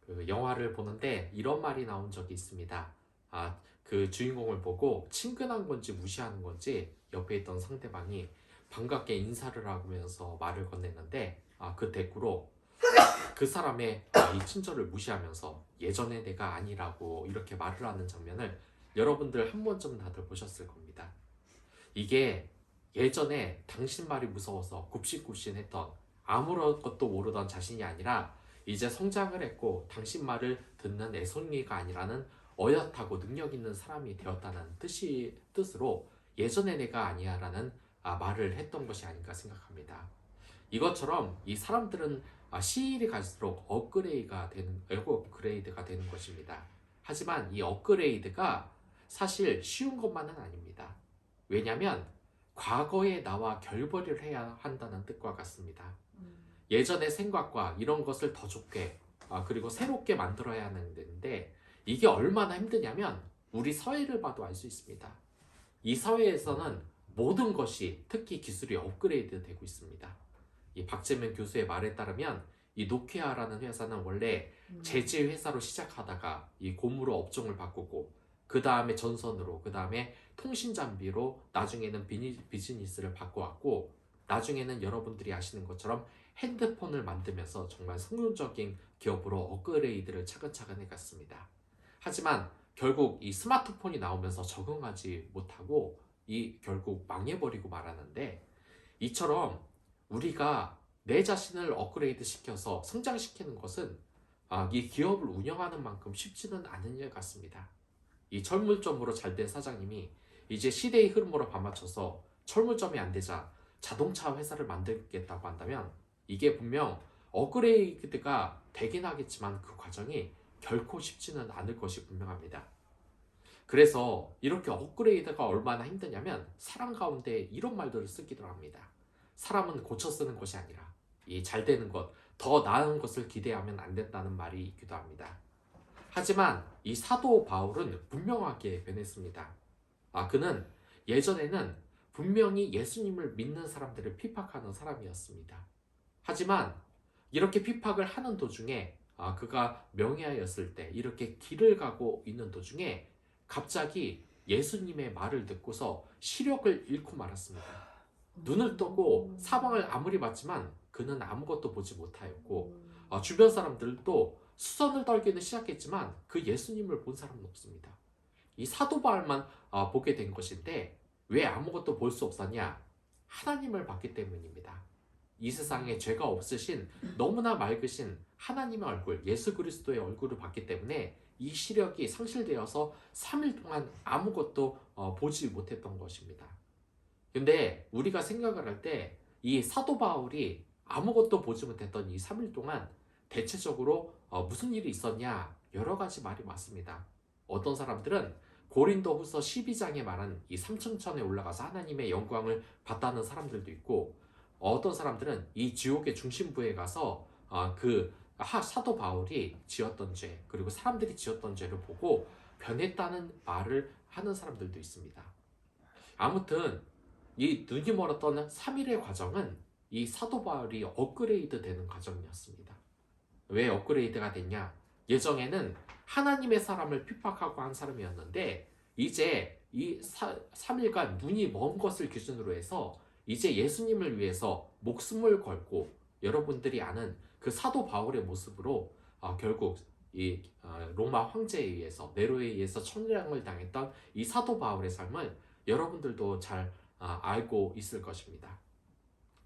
그 영화를 보는데 이런 말이 나온 적이 있습니다. 그 주인공을 보고 친근한 건지 무시하는 건지 옆에 있던 상대방이 반갑게 인사를 하면서 말을 건넸는데 그 대꾸로 그 사람의 이 친절을 무시하면서 예전의 내가 아니라고 이렇게 말을 하는 장면을 여러분들 한 번쯤 다들 보셨을 겁니다. 이게 예전에 당신 말이 무서워서 굽신굽신했던 아무것도 모르던 자신이 아니라 이제 성장을 했고 당신 말을 듣는 애송이가 아니라는 어엿하고 능력 있는 사람이 되었다는 뜻으로 예전의 내가 아니야라는 말을 했던 것이 아닌가 생각합니다. 이것처럼 이 사람들은 시일이 갈수록 업그레이드가 되는 것입니다. 하지만 이 업그레이드가 사실 쉬운 것만은 아닙니다. 왜냐하면 과거의 나와 결별을 해야 한다는 뜻과 같습니다. 예전의 생각과 이런 것을 더 좋게 그리고 새롭게 만들어야 하는데 이게 얼마나 힘드냐면 우리 사회를 봐도 알 수 있습니다. 이 사회에서는 모든 것이 특히 기술이 업그레이드 되고 있습니다. 이 박재민 교수의 말에 따르면 이 노키아라는 회사는 원래 제재 회사로 시작하다가 이 고무로 업종을 바꾸고 그 다음에 전선으로 그 다음에 통신 장비로 나중에는 비즈니스를 바꿔왔고 나중에는 여러분들이 아시는 것처럼 핸드폰을 만들면서 정말 성공적인 기업으로 업그레이드를 차근차근 해갔습니다. 하지만 결국 이 스마트폰이 나오면서 적응하지 못하고 결국 망해버리고 말하는데 이처럼 우리가 내 자신을 업그레이드 시켜서 성장시키는 것은 이 기업을 운영하는 만큼 쉽지는 않은 일 같습니다. 이 철물점으로 잘 된 사장님이 이제 시대의 흐름으로 발맞춰서 철물점이 안 되자 자동차 회사를 만들겠다고 한다면 이게 분명 업그레이드가 되긴 하겠지만 그 과정이 결코 쉽지는 않을 것이 분명합니다. 그래서 이렇게 업그레이드가 얼마나 힘드냐면 사람 가운데 이런 말들을 쓰기도 합니다. 사람은 고쳐 쓰는 것이 아니라 이 잘 되는 것, 더 나은 것을 기대하면 안 된다는 말이 있기도 합니다. 하지만 이 사도 바울은 분명하게 변했습니다. 그는 예전에는 분명히 예수님을 믿는 사람들을 핍박하는 사람이었습니다. 하지만 이렇게 핍박을 하는 도중에 그가 명예하였을 때 이렇게 길을 가고 있는 도중에 갑자기 예수님의 말을 듣고서 시력을 잃고 말았습니다. 눈을 뜨고 사방을 아무리 봤지만 그는 아무것도 보지 못하였고 주변 사람들도 수선을 떨기는 시작했지만 그 예수님을 본 사람은 없습니다. 이 사도 바울만 보게 된 것인데 왜 아무것도 볼 수 없었냐? 하나님을 봤기 때문입니다. 이 세상에 죄가 없으신 너무나 맑으신 하나님의 얼굴, 예수 그리스도의 얼굴을 봤기 때문에 이 시력이 상실되어서 3일 동안 아무것도 보지 못했던 것입니다. 근데 우리가 생각을 할 때 이 사도 바울이 아무것도 보지 못했던 이 3일 동안 대체적으로 무슨 일이 있었냐? 여러 가지 말이 많습니다. 어떤 사람들은 고린도 후서 12장에 말한 이 삼층천에 올라가서 하나님의 영광을 봤다는 사람들도 있고 어떤 사람들은 이 지옥의 중심부에 가서 사도 바울이 지었던 죄 그리고 사람들이 지었던 죄를 보고 변했다는 말을 하는 사람들도 있습니다. 아무튼 이 눈이 멀었던 3일의 과정은 이 사도 바울이 업그레이드 되는 과정이었습니다. 왜 업그레이드가 됐냐? 예전에는 하나님의 사람을 핍박하고 한 사람이었는데 이제 이 3일간 눈이 먼 것을 기준으로 해서 이제 예수님을 위해서 목숨을 걸고 여러분들이 아는 그 사도 바울의 모습으로 결국 이 로마 황제에 의해서 네로에 의해서 천량을 당했던 이 사도 바울의 삶을 여러분들도 잘 알고 있을 것입니다.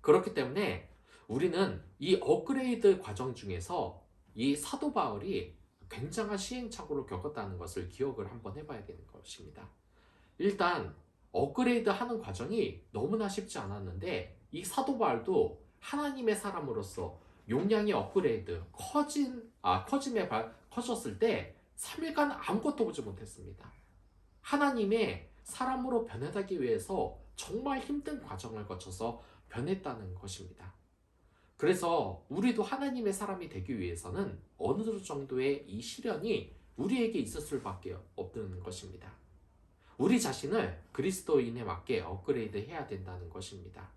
그렇기 때문에 우리는 이 업그레이드 과정 중에서 이 사도 바울이 굉장한 시행착오를 겪었다는 것을 기억을 한번 해봐야 되는 것입니다. 일단 업그레이드 하는 과정이 너무나 쉽지 않았는데 이 사도 바울도 하나님의 사람으로서 용량이 업그레이드 커졌을 때 3일간 아무것도 보지 못했습니다. 하나님의 사람으로 변해가기 위해서 정말 힘든 과정을 거쳐서 변했다는 것입니다. 그래서 우리도 하나님의 사람이 되기 위해서는 어느 정도의 이 시련이 우리에게 있을 수밖에 없는 것입니다. 우리 자신을 그리스도인에 맞게 업그레이드 해야 된다는 것입니다.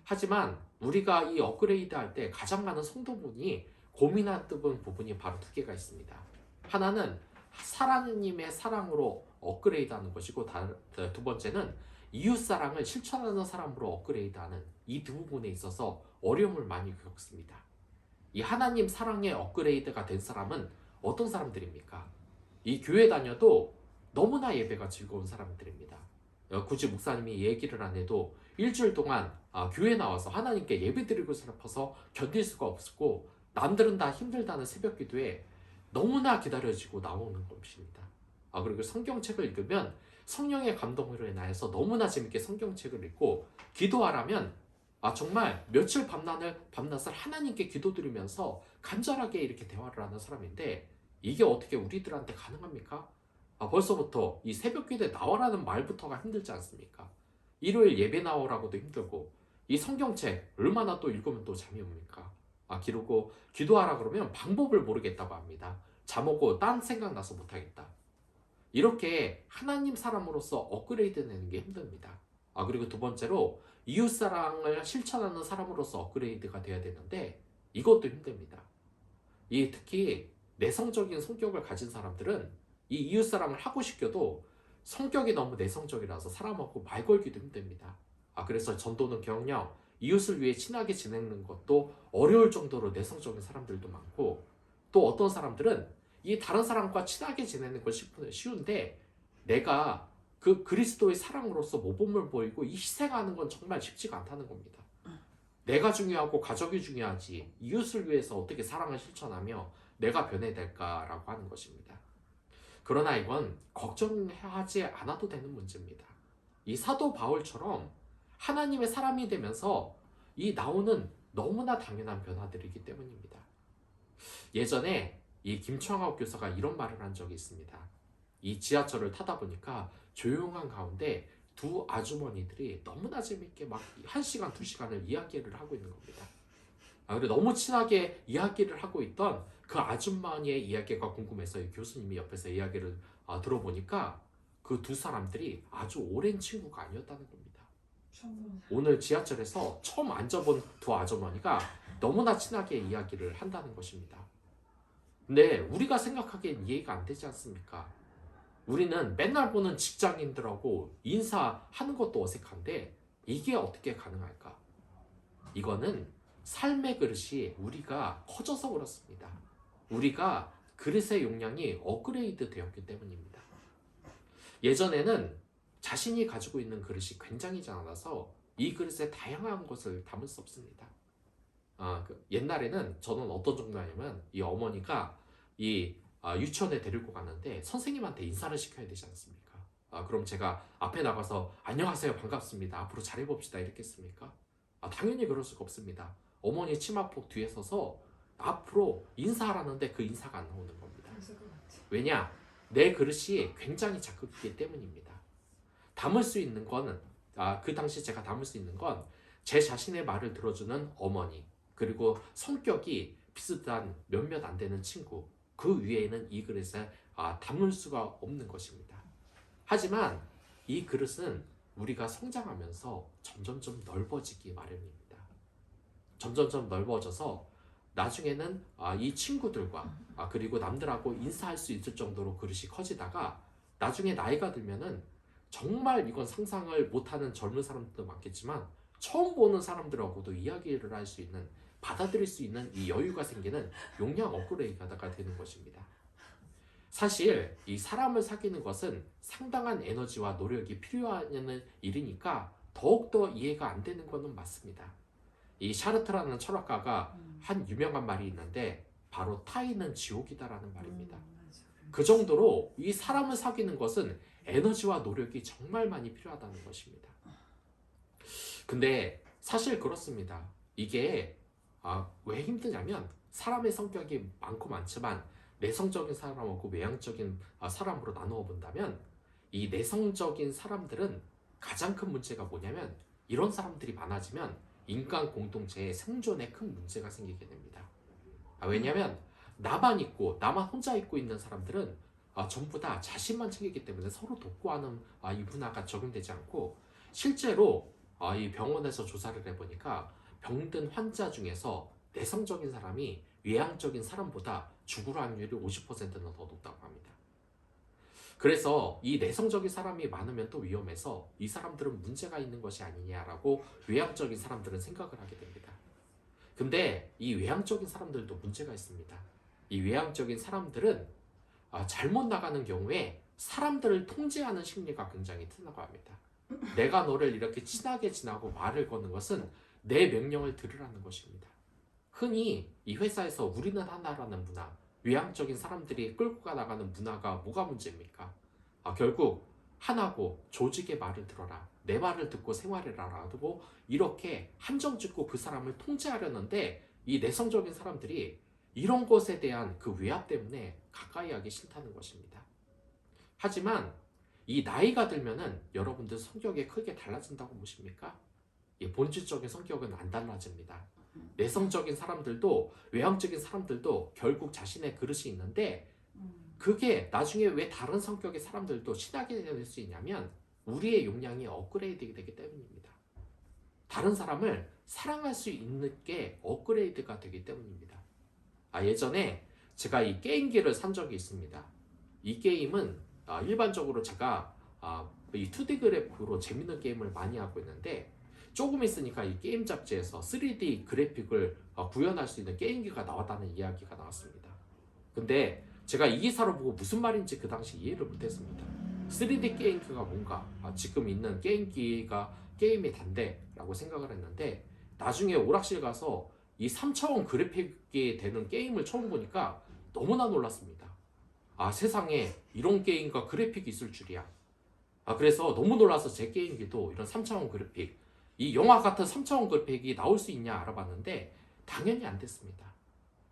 하지만 우리가 이 업그레이드 할 때 가장 많은 성도분이 고민했던 부분이 바로 두 개가 있습니다. 하나는 하나님의 사랑으로 업그레이드하는 것이고, 두 번째는 이웃사랑을 실천하는 사람으로 업그레이드하는 이 두 부분에 있어서 어려움을 많이 겪습니다. 이 하나님 사랑의 업그레이드가 된 사람은 어떤 사람들입니까? 이 교회 다녀도 너무나 예배가 즐거운 사람들입니다. 굳이 목사님이 얘기를 안 해도 일주일 동안 교회 나와서 하나님께 예배 드리고 싶어서 견딜 수가 없었고, 남들은 다 힘들다는 새벽 기도에 너무나 기다려지고 나오는 것입니다. 그리고 성경책을 읽으면 성령의 감동으로 인하여서 너무나 재밌게 성경책을 읽고, 기도하라면 정말 며칠 밤낮을 하나님께 기도드리면서 간절하게 이렇게 대화를 하는 사람인데, 이게 어떻게 우리들한테 가능합니까? 벌써부터 이 새벽 기도에 나와라는 말부터가 힘들지 않습니까? 일요일 예배 나오라고도 힘들고, 이 성경책 얼마나 또 읽으면 또 잠이 옵니까? 기르고 기도하라 그러면 방법을 모르겠다고 합니다. 잠 오고 딴 생각 나서 못하겠다. 이렇게 하나님 사람으로서 업그레이드 되는 게 힘듭니다. 그리고 두 번째로 이웃사랑을 실천하는 사람으로서 업그레이드가 돼야 되는데, 이것도 힘듭니다. 특히 내성적인 성격을 가진 사람들은 이 이웃사랑을 하고 싶겨도 성격이 너무 내성적이라서 사람하고 말 걸기도 힘듭니다. 그래서 전도는 경영, 이웃을 위해 친하게 지내는 것도 어려울 정도로 내성적인 사람들도 많고, 또 어떤 사람들은 이 다른 사람과 친하게 지내는 건 쉬운데, 내가 그 그리스도의 사랑으로서 모범을 보이고 이 희생하는 건 정말 쉽지가 않다는 겁니다. 내가 중요하고 가족이 중요하지 이웃을 위해서 어떻게 사랑을 실천하며 내가 변해될까라고 하는 것입니다. 그러나 이건 걱정하지 않아도 되는 문제입니다. 이 사도 바울처럼 하나님의 사람이 되면서 이 나오는 너무나 당연한 변화들이기 때문입니다. 예전에 이 김청학 교사가 이런 말을 한 적이 있습니다. 이 지하철을 타다 보니까 조용한 가운데 두 아주머니들이 너무나 재밌게 막 1시간, 2시간을 이야기를 하고 있는 겁니다. 근데 너무 친하게 이야기를 하고 있던 그 아줌마의 이야기가 궁금해서 교수님이 옆에서 이야기를 들어보니까 그 두 사람들이 아주 오랜 친구가 아니었다는 겁니다. 오늘 지하철에서 처음 앉아본 두 아주머니가 너무나 친하게 이야기를 한다는 것입니다. 근데 우리가 생각하기엔 이해가 안 되지 않습니까? 우리는 맨날 보는 직장인들하고 인사하는 것도 어색한데 이게 어떻게 가능할까? 이거는 삶의 그릇이 우리가 커져서 그렇습니다. 우리가 그릇의 용량이 업그레이드 되었기 때문입니다. 예전에는 자신이 가지고 있는 그릇이 굉장히 작아서 이 그릇에 다양한 것을 담을 수 없습니다. 옛날에는 저는 어떤 정도냐면 이 어머니가 유치원에 데리고 갔는데 선생님한테 인사를 시켜야 되지 않습니까? 그럼 제가 앞에 나가서 안녕하세요, 반갑습니다, 앞으로 잘해봅시다 이렇게 했습니까? 당연히 그럴 수가 없습니다. 어머니 치마폭 뒤에 서서 앞으로 인사하라는데 그 인사가 안 나오는 겁니다. 왜냐? 내 그릇이 굉장히 작기 때문입니다. 담을 수 있는 건 그 당시 제가 담을 수 있는 건 제 자신의 말을 들어주는 어머니, 그리고 성격이 비슷한 몇몇 안 되는 친구, 그 위에는 이 그릇에 담을 수가 없는 것입니다. 하지만 이 그릇은 우리가 성장하면서 점점점 넓어지기 마련입니다. 점점점 넓어져서 나중에는 이 친구들과 그리고 남들하고 인사할 수 있을 정도로 그릇이 커지다가 나중에 나이가 들면은 정말 이건 상상을 못하는 젊은 사람들도 많겠지만 처음 보는 사람들하고도 이야기를 할 수 있는, 받아들일 수 있는 이 여유가 생기는 용량 업그레이드가 되는 것입니다. 사실 이 사람을 사귀는 것은 상당한 에너지와 노력이 필요한 일이니까 더욱더 이해가 안 되는 것은 맞습니다. 이 샤르트라는 철학가가 한 유명한 말이 있는데 바로 타인은 지옥이다라는 말입니다. 그 정도로 이 사람을 사귀는 것은 에너지와 노력이 정말 많이 필요하다는 것입니다. 근데 사실 그렇습니다. 이게 왜 힘드냐면 사람의 성격이 많고 많지만 내성적인 사람하고 외향적인 사람으로 나누어 본다면 이 내성적인 사람들은 가장 큰 문제가 뭐냐면 이런 사람들이 많아지면 인간 공동체의 생존에 큰 문제가 생기게 됩니다. 왜냐하면 나만 있고 나만 혼자 있고 있는 사람들은 전부 다 자신만 챙기기 때문에 서로 돕고 하는 이 문화가 적용되지 않고, 실제로 이 병원에서 조사를 해보니까 병든 환자 중에서 내성적인 사람이 외향적인 사람보다 죽을 확률이 50%는 더 높다고 합니다. 그래서 이 내성적인 사람이 많으면 또 위험해서 이 사람들은 문제가 있는 것이 아니냐라고 외향적인 사람들은 생각을 하게 됩니다. 근데 이 외향적인 사람들도 문제가 있습니다. 이 외향적인 사람들은 잘못 나가는 경우에 사람들을 통제하는 심리가 굉장히 트다고 합니다. 내가 너를 이렇게 친하게 지나고 말을 거는 것은 내 명령을 들으라는 것입니다. 흔히 이 회사에서 우리는 하나라는 문화, 외향적인 사람들이 끌고 나가는 문화가 뭐가 문제입니까? 결국 하나고 조직의 말을 들어라. 내 말을 듣고 생활해라라고 이렇게 한정 짓고 그 사람을 통제하려는데 이 내성적인 사람들이 이런 것에 대한 그 외압 때문에 가까이 하기 싫다는 것입니다. 하지만 이 나이가 들면은 여러분들 성격이 크게 달라진다고 보십니까? 본질적인 성격은 안 달라집니다. 내성적인 사람들도 외향적인 사람들도 결국 자신의 그릇이 있는데 그게 나중에 왜 다른 성격의 사람들도 친하게 될 수 있냐면 우리의 용량이 업그레이드 되기 때문입니다. 다른 사람을 사랑할 수 있는 게 업그레이드가 되기 때문입니다. 예전에 제가 이 게임기를 산 적이 있습니다. 이 게임은 일반적으로 제가 이 2D 그래픽으로 재밌는 게임을 많이 하고 있는데 조금 있으니까 이 게임 잡지에서 3D 그래픽을 구현할 수 있는 게임기가 나왔다는 이야기가 나왔습니다. 근데 제가 이 기사를 보고 무슨 말인지 그 당시 이해를 못했습니다. 3D 게임기가 뭔가 지금 있는 게임기가 게임이 단데 라고 생각을 했는데 나중에 오락실 가서 이 3차원 그래픽이 되는 게임을 처음 보니까 너무나 놀랐습니다. 세상에 이런 게임과 그래픽이 있을 줄이야. 그래서 너무 놀라서 제 게임기도 이런 3차원 그래픽, 이 영화 같은 3차원 그래픽이 나올 수 있냐 알아봤는데 당연히 안 됐습니다.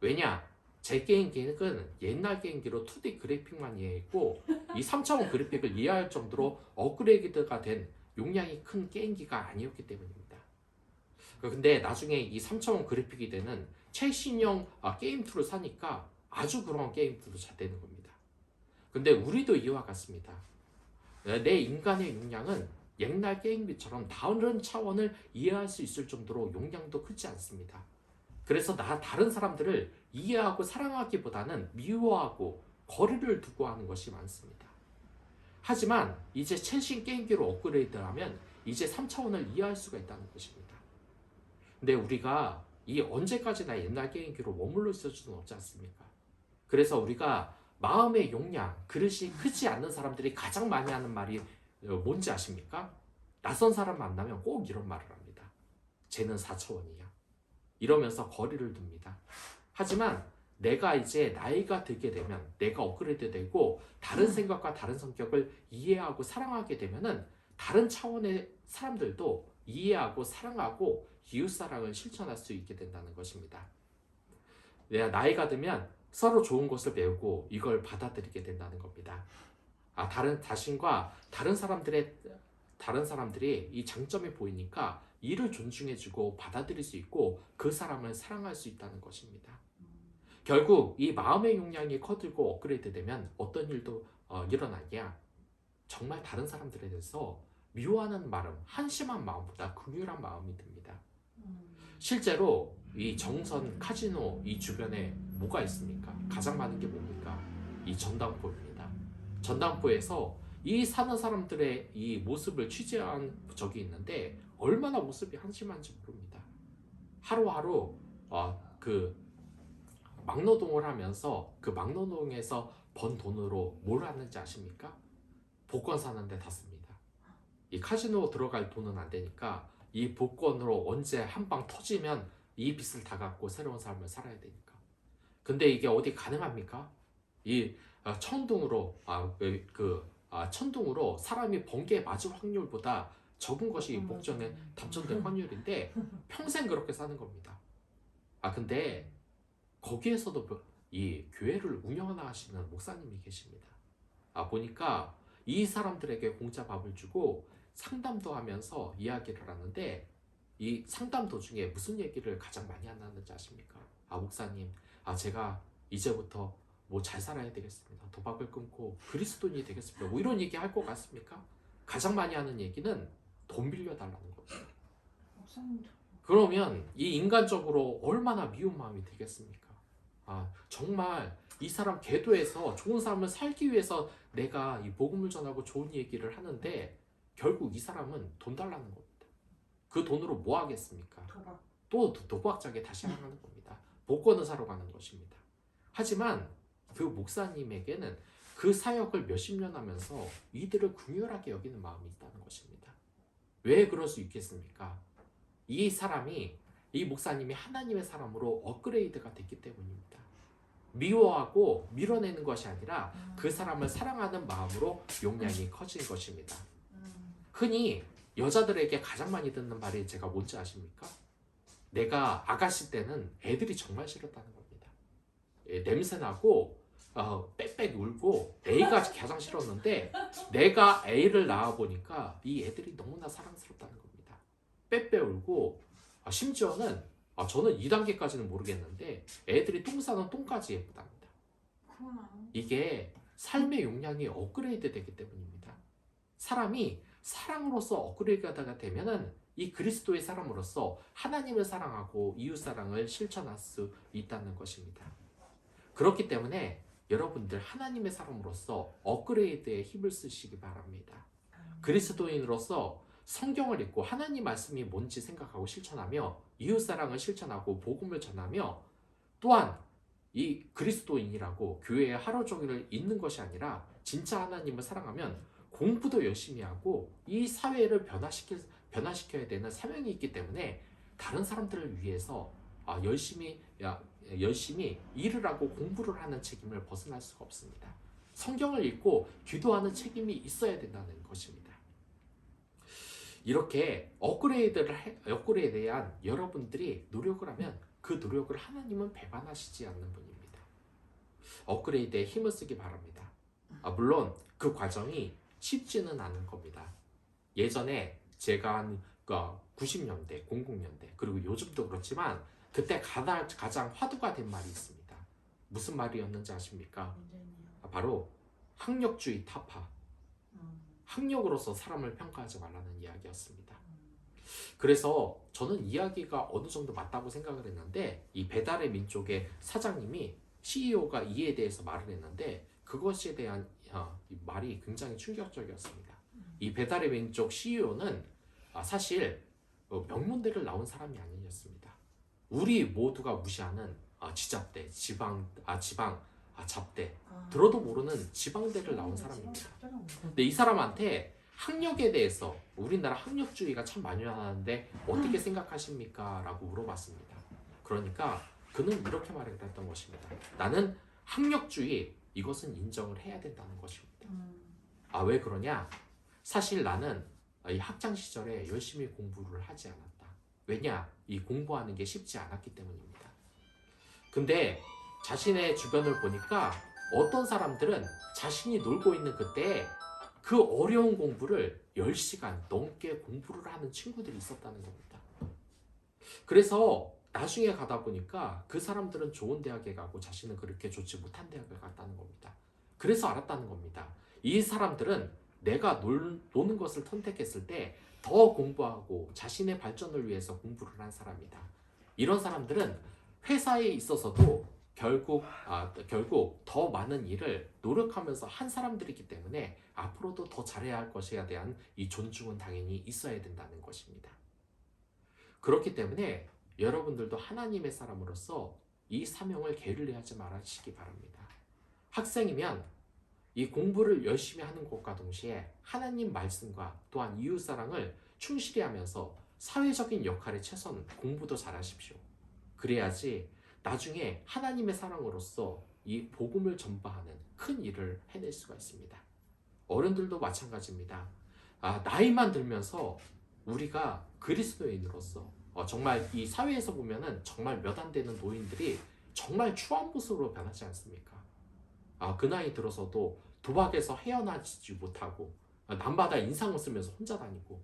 왜냐? 제 게임기는 옛날 게임기로 2D 그래픽만 이해했고 이 3차원 그래픽을 이해할 정도로 업그레이드가 된 용량이 큰 게임기가 아니었기 때문입니다. 근데 나중에 이 3차원 그래픽이 되는 최신형 게임 툴을 사니까 아주 그런 게임 툴도 잘 되는 겁니다. 근데 우리도 이와 같습니다. 내 인간의 용량은 옛날 게임기처럼 다른 차원을 이해할 수 있을 정도로 용량도 크지 않습니다. 그래서 다른 사람들을 이해하고 사랑하기보다는 미워하고 거리를 두고 하는 것이 많습니다. 하지만 이제 최신 게임기로 업그레이드하면 이제 3차원을 이해할 수가 있다는 것입니다. 근데 우리가 이 언제까지나 옛날 게임기로 머물러 있을 수는 없지 않습니까? 그래서 우리가 마음의 용량, 그릇이 크지 않는 사람들이 가장 많이 하는 말이 뭔지 아십니까? 낯선 사람 만나면 꼭 이런 말을 합니다. 쟤는 4차원이야. 이러면서 거리를 둡니다. 하지만 내가 이제 나이가 들게 되면 내가 업그레이드 되고 다른 생각과 다른 성격을 이해하고 사랑하게 되면은 다른 차원의 사람들도 이해하고 사랑하고 이웃사랑을 실천할 수 있게 된다는 것입니다. 내가 나이가 들면 서로 좋은 것을 배우고 이걸 받아들이게 된다는 겁니다. 다른 자신과 다른 사람들이 이 장점이 보이니까 이를 존중해주고 받아들일 수 있고 그 사람을 사랑할 수 있다는 것입니다. 결국 이 마음의 용량이 커지고 업그레이드 되면 어떤 일도 일어나냐? 정말 다른 사람들에 대해서 미워하는 마음, 한심한 마음보다 긍휼한 마음이 듭니다. 실제로 이 정선, 카지노 이 주변에 뭐가 있습니까? 가장 많은 게 뭡니까? 이 전당포입니다. 전당포에서 이 사는 사람들의 이 모습을 취재한 적이 있는데 얼마나 모습이 한심한지 모릅니다. 하루하루 그 막노동을 하면서 그 막노동에서 번 돈으로 뭘 하는지 아십니까? 복권 사는데 다 씁니다. 이 카지노 들어갈 돈은 안 되니까 이 복권으로 언제 한 방 터지면 이 빚을 다 갚고 새로운 삶을 살아야 되니까. 근데 이게 어디 가능합니까? 이 천둥으로 천둥으로 사람이 번개에 맞을 확률보다 적은 것이 복전에 당첨될 확률인데 평생 그렇게 사는 겁니다. 근데 거기에서도 이 교회를 운영하시는 목사님이 계십니다. 보니까 이 사람들에게 공짜 밥을 주고 상담도 하면서 이야기를 하는데 이 상담 도중에 무슨 얘기를 가장 많이 하는지 아십니까? 목사님, 제가 이제부터 뭐 잘 살아야 되겠습니다. 도박을 끊고 그리스도인이 되겠습니다. 뭐 이런 얘기 할 것 같습니까? 가장 많이 하는 얘기는 돈 빌려달라는 거죠. 그러면 이 인간적으로 얼마나 미운 마음이 되겠습니까? 정말 이 사람 계도에서 좋은 삶을 살기 위해서 내가 이 복음을 전하고 좋은 얘기를 하는데 결국 이 사람은 돈 달라는 겁니다. 그 돈으로 뭐 하겠습니까? 또 도박장에 다시 나가는 겁니다. 복권을 사러 가는 것입니다. 하지만 그 목사님에게는 그 사역을 몇십 년 하면서 이들을 긍휼하게 여기는 마음이 있다는 것입니다. 왜 그럴 수 있겠습니까? 이 목사님이 하나님의 사람으로 업그레이드가 됐기 때문입니다. 미워하고 밀어내는 것이 아니라 그 사람을 사랑하는 마음으로 용량이 커진 것입니다. 흔히 여자들에게 가장 많이 듣는 말이 제가 뭔지 아십니까? 내가 아가씨 때는 애들이 정말 싫었다는 겁니다. 냄새나고 빽빽 울고 애가 가장 싫었는데 내가 애를 낳아보니까 이 애들이 너무나 사랑스럽다는 겁니다. 빽빽 울고 심지어는 저는 2단계까지는 모르겠는데 애들이 똥 싸는 똥까지 예쁘답니다. 이게 삶의 용량이 업그레이드 되기 때문입니다. 사람이 사랑으로서 업그레이드가 되면은 이 그리스도의 사람으로서 하나님을 사랑하고 이웃 사랑을 실천할 수 있다는 것입니다. 그렇기 때문에 여러분들 하나님의 사람으로서 업그레이드에 힘을 쓰시기 바랍니다. 그리스도인으로서 성경을 읽고 하나님 말씀이 뭔지 생각하고 실천하며 이웃사랑을 실천하고 복음을 전하며 또한 이 그리스도인이라고 교회에 하루 종일 있는 것이 아니라 진짜 하나님을 사랑하면 공부도 열심히 하고 이 사회를 변화시켜야 되는 사명이 있기 때문에 다른 사람들을 위해서 열심히 일을 하고 공부를 하는 책임을 벗어날 수가 없습니다. 성경을 읽고 기도하는 책임이 있어야 된다는 것입니다. 이렇게 업그레이드에 대한 여러분들이 노력을 하면 그 노력을 하나님은 배반하시지 않는 분입니다. 업그레이드에 힘을 쓰기 바랍니다. 물론 그 과정이 쉽지는 않은 겁니다. 예전에 제가 한 90년대, 00년대 그리고 요즘도 그렇지만 그때 가장 화두가 된 말이 있습니다. 무슨 말이었는지 아십니까? 바로 학력주의 타파. 학력으로서 사람을 평가하지 말라는 이야기였습니다. 그래서 저는 이야기가 어느 정도 맞다고 생각을 했는데 이 배달의 민족의 사장님이 CEO가 이에 대해서 말을 했는데 그것에 대한 말이 굉장히 충격적이었습니다. 이 배달의 민족 CEO는 사실 명문대를 나온 사람이 아니었습니다. 우리 모두가 무시하는 지잡대, 잡대, 들어도 모르는 지방대를 나온 사람입니다. 근데 이 사람한테 학력에 대해서 우리나라 학력주의가 참 만연하는데 어떻게 생각하십니까? 라고 물어봤습니다. 그러니까 그는 이렇게 말했던 것입니다. 나는 학력주의 이것은 인정을 해야 된다는 것입니다. 왜 그러냐? 사실 나는 이 학창 시절에 열심히 공부를 하지 않았다. 왜냐? 이 공부하는 게 쉽지 않았기 때문입니다. 근데 자신의 주변을 보니까 어떤 사람들은 자신이 놀고 있는 그때에 그 어려운 공부를 10시간 넘게 공부를 하는 친구들이 있었다는 겁니다. 그래서 나중에 가다 보니까 그 사람들은 좋은 대학에 가고 자신은 그렇게 좋지 못한 대학을 갔다는 겁니다. 그래서 알았다는 겁니다. 이 사람들은 내가 노는 것을 선택했을 때 더 공부하고 자신의 발전을 위해서 공부를 한 사람이다. 이런 사람들은 회사에 있어서도 결국 더 많은 일을 노력하면서 한 사람들이기 때문에 앞으로도 더 잘해야 할 것에 대한 이 존중은 당연히 있어야 된다는 것입니다. 그렇기 때문에 여러분들도 하나님의 사람으로서 이 사명을 게을리하지 말으시기 바랍니다. 학생이면 이 공부를 열심히 하는 것과 동시에 하나님 말씀과 또한 이웃사랑을 충실히 하면서 사회적인 역할에 최선 공부도 잘하십시오. 그래야지 나중에 하나님의 사랑으로서 이 복음을 전파하는 큰 일을 해낼 수가 있습니다. 어른들도 마찬가지입니다. 나이만 들면서 우리가 그리스도인으로서 정말 이 사회에서 보면은 정말 몇 안 되는 노인들이 정말 추한 모습으로 변하지 않습니까? 그 나이 들어서도 도박에서 헤어나지 못하고 남바다 인상을 쓰면서 혼자 다니고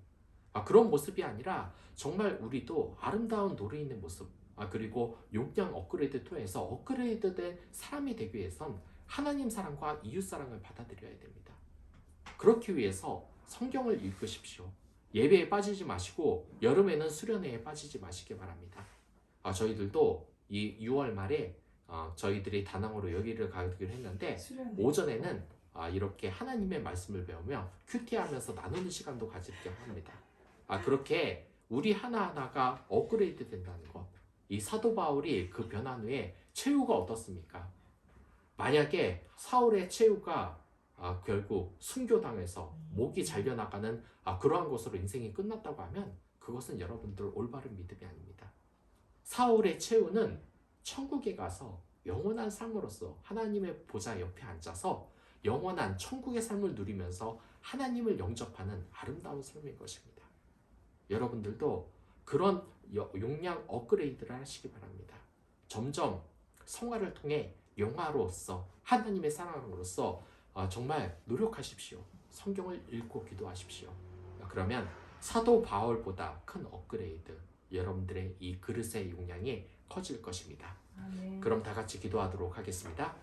그런 모습이 아니라 정말 우리도 아름다운 노래인의 모습 그리고 용량 업그레이드 통해서 업그레이드된 사람이 되기 위해선 하나님 사랑과 이웃 사랑을 받아들여야 됩니다. 그렇기 위해서 성경을 읽으십시오. 예배에 빠지지 마시고 여름에는 수련회에 빠지지 마시기 바랍니다. 저희들도 이 6월 말에 저희들이 다낭으로 여기를 가기로 했는데 수련회. 오전에는 이렇게 하나님의 말씀을 배우며 큐티하면서 나누는 시간도 가질게 합니다. 그렇게 우리 하나하나가 업그레이드 된다는 것. 이 사도 바울이 그 변한 후에 최후가 어떻습니까? 만약에 사울의 최후가 결국 순교당해서 목이 잘려나가는 그러한 것으로 인생이 끝났다고 하면 그것은 여러분들 올바른 믿음이 아닙니다. 사울의 최후는 천국에 가서 영원한 삶으로서 하나님의 보좌 옆에 앉아서 영원한 천국의 삶을 누리면서 하나님을 영접하는 아름다운 삶인 것입니다. 여러분들도 그런 용량 업그레이드를 하시기 바랍니다. 점점 성화를 통해 영화로서 하나님의 사랑으로서 정말 노력하십시오. 성경을 읽고 기도하십시오. 그러면 사도 바울보다 큰 업그레이드, 여러분들의 이 그릇의 용량이 커질 것입니다. 아멘. 그럼 다 같이 기도하도록 하겠습니다.